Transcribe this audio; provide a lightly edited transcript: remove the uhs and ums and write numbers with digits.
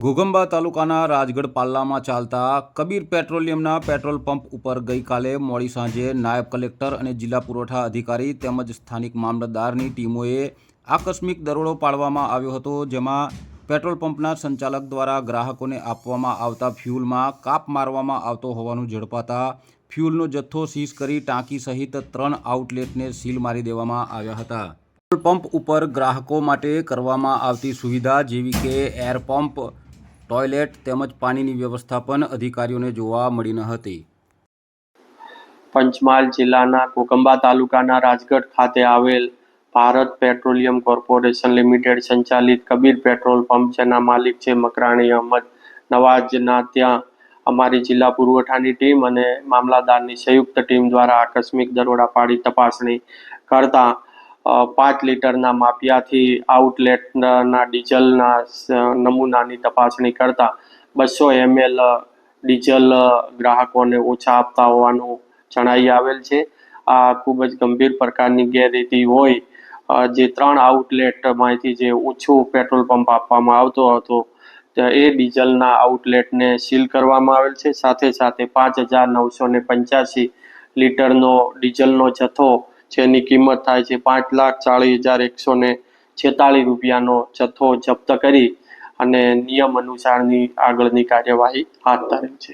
ઘોઘંબા તાલુકાના રાજગઢ પાલ્લામાં ચાલતા Kabir પેટ્રોલિયમના petrol pump ઉપર ગઈકાલે મોડી સાંજે નાયબ કલેક્ટર અને જિલ્લા પુરવઠા અધિકારી તેમજ સ્થાનિક મામલતદારની ટીમોએ આકસ્મિક દરોડો પાડવામાં આવ્યો હતો, જેમાં પેટ્રોલ પંપના સંચાલક દ્વારા ગ્રાહકોને આપવામાં આવતા ફ્યુલમાં કાપ મારવામાં આવતો હોવાનું ઝડપાતા ફ્યુલનો જથ્થો સીઝ કરી ટાંકી સહિત 3 આઉટલેટને સીલ મારી દેવામાં આવ્યા હતા. પેટ્રોલ પંપ ઉપર ગ્રાહકો માટે કરવામાં આવતી સુવિધા જેવી કે એર પંપ, ટોયલેટ તેમજ પાણીની વ્યવસ્થા પણ અધિકારીઓને જોવા મળી ન હતી. પંચમહાલ જિલ્લાના ઘોઘંબા તાલુકાના રાજગઢ ખાતે આવેલ ભારત પેટ્રોલિયમ કોર્પોરેશન લિમિટેડ સંચાલિત કબીર પેટ્રોલ પંપ, જેના માલિક છે મકરાણી અહમદ નવાઝના ત્યાં અમારી જિલ્લા પુરવઠાની ટીમ અને મામલતદારની સંયુક્ત ટીમ દ્વારા આકસ્મિક દરોડા પાડી તપાસણી કરતા 5 લીટરના માપિયાથી આઉટલેટના ડીઝલના નમૂનાની તપાસણી કરતા 200 ml ડીઝલ ગ્રાહકોને ઓછા આપતા હોવાનું જણાઈ આવેલ છે. આ ખૂબ જ ગંભીર પ્રકારની ગેરરીતિ હોય, જે 3 આઉટલેટમાંથી જે ઓછું પેટ્રોલ પંપ આપવામાં આવતો હતો એ ડીઝલના આઉટલેટને સીલ કરવામાં આવેલ છે. સાથે સાથે 5,985 લીટરનો ડીઝલનો જથ્થો, જેની કિંમત થાય છે 5,40,146 રૂપિયાનો જથ્થો જપ્ત કરી અને નિયમ અનુસારની આગળની કાર્યવાહી હાથ ધરેલ છે.